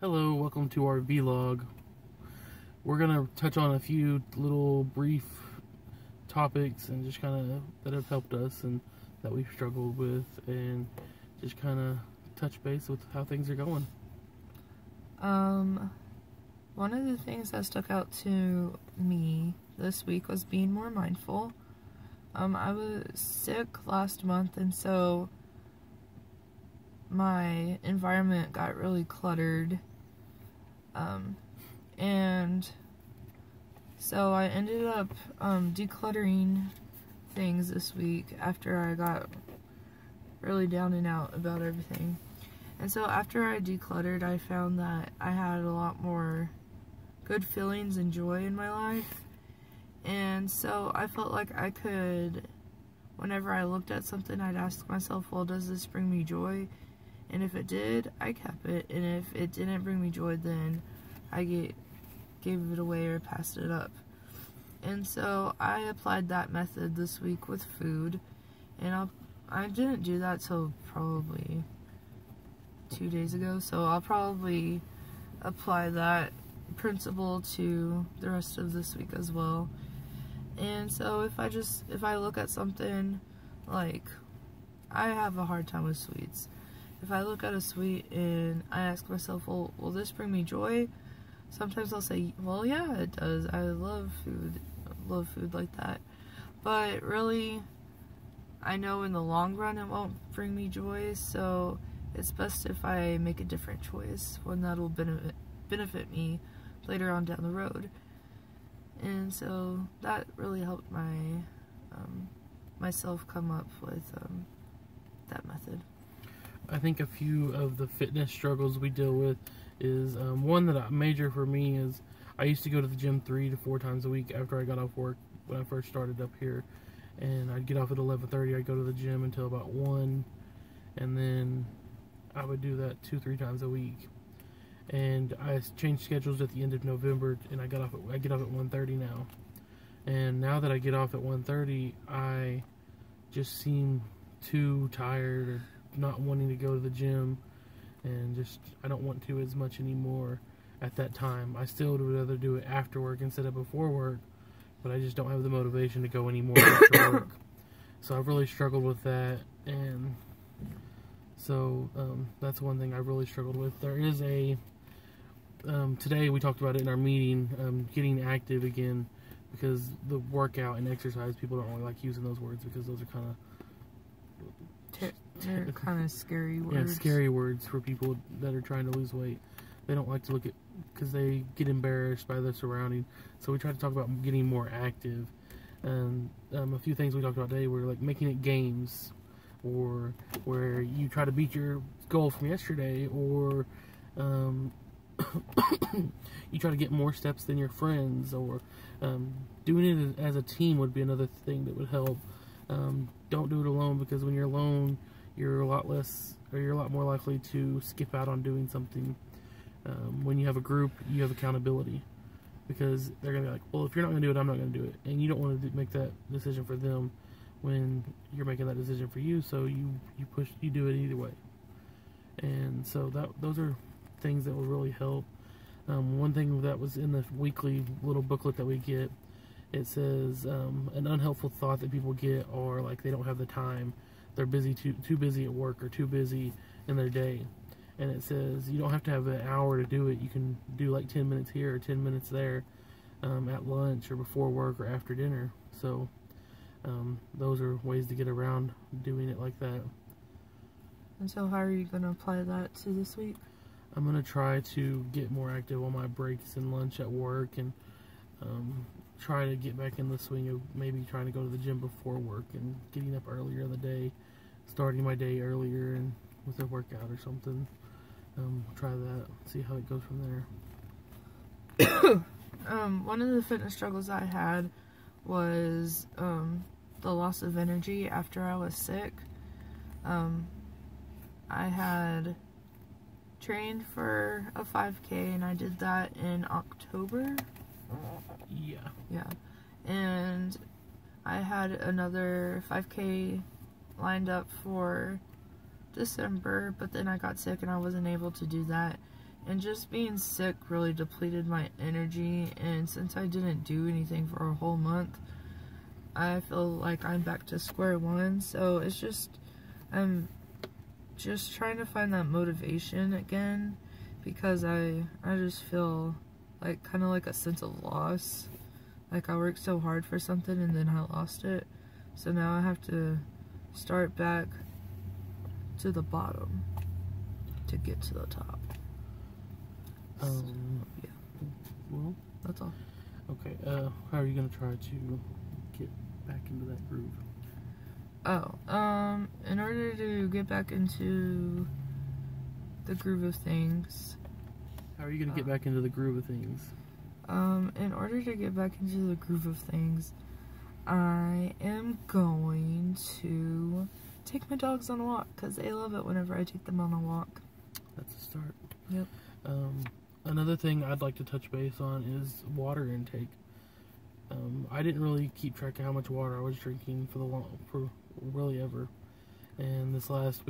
Hello, welcome to our vlog. We're gonna touch on a few little brief topics and just kind of that have helped us and that we've struggled with, and just kind of touch base with how things are going. One of the things that stuck out to me this week was being more mindful. I was sick last month, and so my environment got really cluttered. And so I ended up decluttering things this week after I got really down and out about everything. And so after I decluttered, I found that I had a lot more good feelings and joy in my life. And so I felt like I could, whenever I looked at something, I'd ask myself, well, does this bring me joy? And if it did, I kept it. And if it didn't bring me joy, then I gave it away or passed it up. And so I applied that method this week with food. And I didn't do that till probably 2 days ago. So I'll probably apply that principle to the rest of this week as well. And so if I look at something, like, I have a hard time with sweets. If I look at a sweet and I ask myself, well, will this bring me joy? Sometimes I'll say, well, yeah, it does. I love food like that. But really, I know in the long run it won't bring me joy, so it's best if I make a different choice, one that'll benefit me later on down the road. And so that really helped myself come up with that method. I think a few of the fitness struggles we deal with is one that major for me is I used to go to the gym 3 to 4 times a week after I got off work when I first started up here, and I'd get off at 11:30. I'd go to the gym until about 1, and then I would do that 2-3 times a week. And I changed schedules at the end of November, and I get off at 1:30 now. And now that I get off at 1:30, I just seem too tired or not wanting to go to the gym, and just I don't want to as much anymore at that time. I still would rather do it after work instead of before work, but I just don't have the motivation to go anymore after work. So I've really struggled with that, and so that's one thing I've really struggled with. There is a today we talked about it in our meeting, getting active again, because the workout and exercise, people don't really like using those words because those are kind of they're kind of scary words. Yeah, scary words for people that are trying to lose weight. They don't like to look at, because they get embarrassed by their surroundings. So we try to talk about getting more active. And a few things we talked about today were like making it games, or where you try to beat your goal from yesterday, or you try to get more steps than your friends, or doing it as a team would be another thing that would help. Don't do it alone, because when you're alone, you're a lot more likely to skip out on doing something. When you have a group, you have accountability, because they're gonna be like, well, if you're not gonna do it, I'm not gonna do it, and you don't want to make that decision for them when you're making that decision for you. So you do it either way. And so those are things that will really help. One thing that was in the weekly little booklet that we get, it says an unhelpful thought that people get are like they don't have the time, they're busy, too busy at work, or too busy in their day. And it says you don't have to have an hour to do it. You can do like 10 minutes here or 10 minutes there, at lunch or before work or after dinner. So those are ways to get around doing it like that. And so how are you going to apply that to this week? I'm going to try to get more active on my breaks and lunch at work, and try to get back in the swing of maybe trying to go to the gym before work and getting up earlier in the day, starting my day earlier and with a workout or something. Try that, see how it goes from there. One of the fitness struggles I had was the loss of energy after I was sick. I had trained for a 5K, and I did that in October. Yeah. And I had another 5K lined up for December, but then I got sick and I wasn't able to do that. And just being sick really depleted my energy, and since I didn't do anything for a whole month, I feel like I'm back to square one. So it's just, I'm just trying to find that motivation again, because I just feel like kind of like a sense of loss. Like I worked so hard for something and then I lost it. So now I have to start back to the bottom to get to the top. Yeah. Well, that's all. Okay, how are you gonna try to get back into that groove? Oh, in order to get back into the groove of things. How are you gonna get back into the groove of things? In order to get back into the groove of things, I am going to take my dogs on a walk, because they love it whenever I take them on a walk. That's a start. Yep. Another thing I'd like to touch base on is water intake. I didn't really keep track of how much water I was drinking for really ever. And this last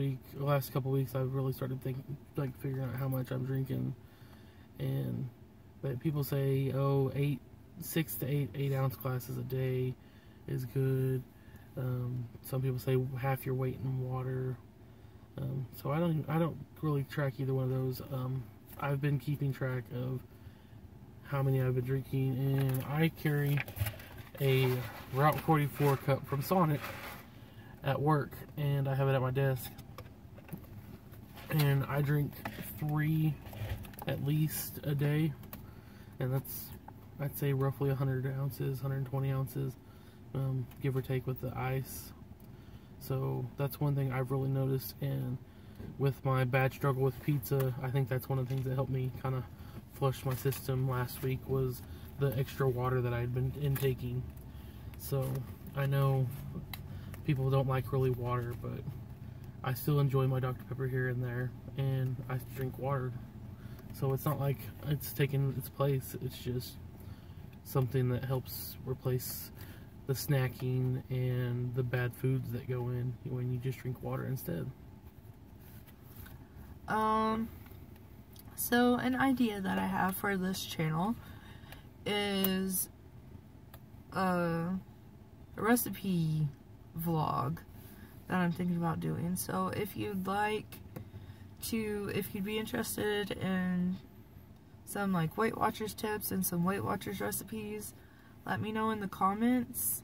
couple weeks, I've really started figuring out how much I'm drinking. But people say, oh, 6 to 8 ounce glasses a day is good. Some people say half your weight in water. So I don't really track either one of those. I've been keeping track of how many I've been drinking, and I carry a Route 44 cup from Sonic at work, and I have it at my desk. And I drink 3 at least a day, and that's, I'd say, roughly 100 ounces, 120 ounces, give or take with the ice. So that's one thing I've really noticed, and with my bad struggle with pizza, I think that's one of the things that helped me kind of flush my system last week, was the extra water that I'd been intaking. So I know people don't like really water, but I still enjoy my Dr. Pepper here and there, and I drink water. So it's not like it's taking its place, it's just something that helps replace the snacking and the bad foods that go in when you just drink water instead. So an idea that I have for this channel is a recipe vlog that I'm thinking about doing. So if you'd be interested in some like Weight Watchers tips and some Weight Watchers recipes, let me know in the comments.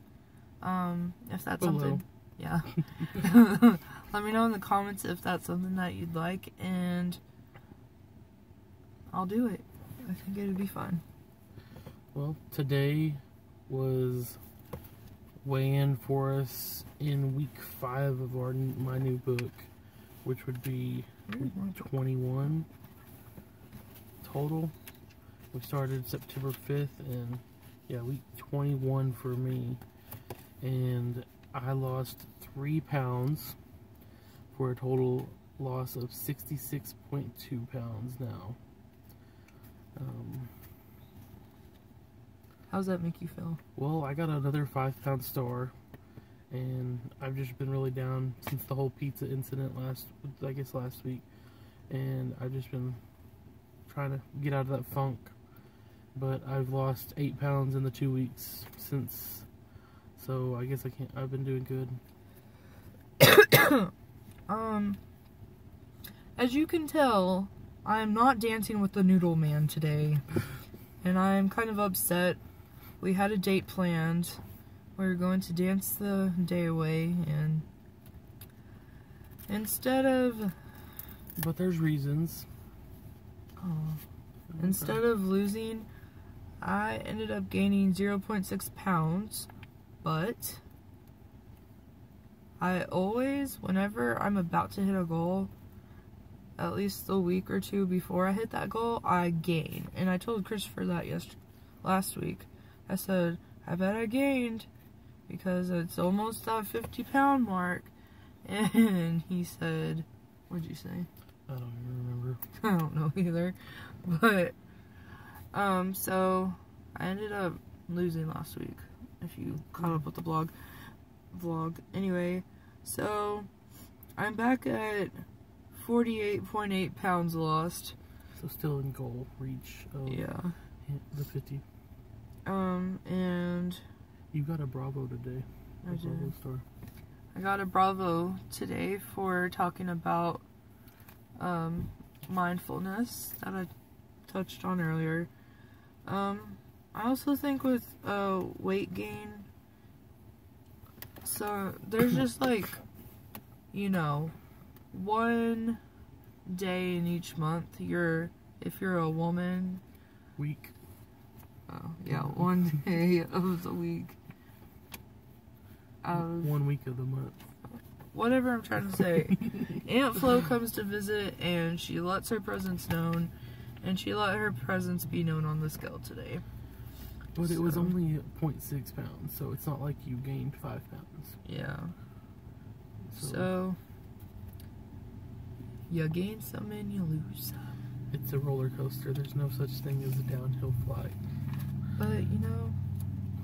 If that's something, yeah. Let me know in the comments if that's something that you'd like, and I'll do it. I think it would be fun. Well, today was weigh-in for us in week 5 of my new book, which would be week 21 total. We started September 5th, and yeah, week 21 for me, and I lost 3 pounds for a total loss of 66.2 pounds now. How's that make you feel? Well, I got another 5-pound star, and I've just been really down since the whole pizza incident last week, and I've just been trying to get out of that funk. But I've lost 8 pounds in the 2 weeks since, so I guess I've been doing good. As you can tell, I'm not dancing with the Noodle Man today, and I'm kind of upset. We had a date planned. We were going to dance the day away, and instead of... But there's reasons. Instead of losing, I ended up gaining 0.6 pounds, but I always, whenever I'm about to hit a goal, at least the week or 2 before I hit that goal, I gain. And I told Christopher that last week. I said, I bet I gained, because it's almost that 50-pound mark. And he said, what'd you say? I don't even remember. I don't know either. But, so I ended up losing last week, if you caught up with the vlog. Anyway, so I'm back at 48.8 pounds lost. So still in goal reach of Yeah. the 50. And You got a Bravo today. I did. Bravo star. I got a Bravo today for talking about mindfulness that I touched on earlier. I also think with weight gain, so there's just like, you know, one day in each month if you're a woman, Week. oh yeah, one day of the week, One week of the month. whatever I'm trying to say. Aunt Flo comes to visit and she lets her presence known, and she let her presence be known on the scale today. But it was only 0.6 pounds, so it's not like you gained 5 pounds. Yeah. So you gain some and you lose some. It's a roller coaster. There's no such thing as a downhill flight. But, you know,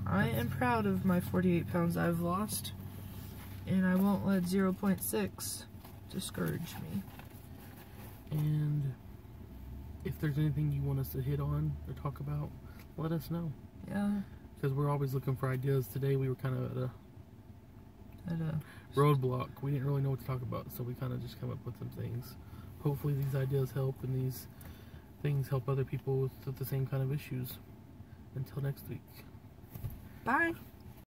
I am proud of my 48 pounds I've lost, and I won't let 0.6 discourage me. And if there's anything you want us to hit on or talk about, let us know. Yeah. Because we're always looking for ideas. Today we were kind of at a roadblock. We didn't really know what to talk about, so we kind of just come up with some things. Hopefully these ideas help, and these things help other people with the same kind of issues. Until next week. Bye.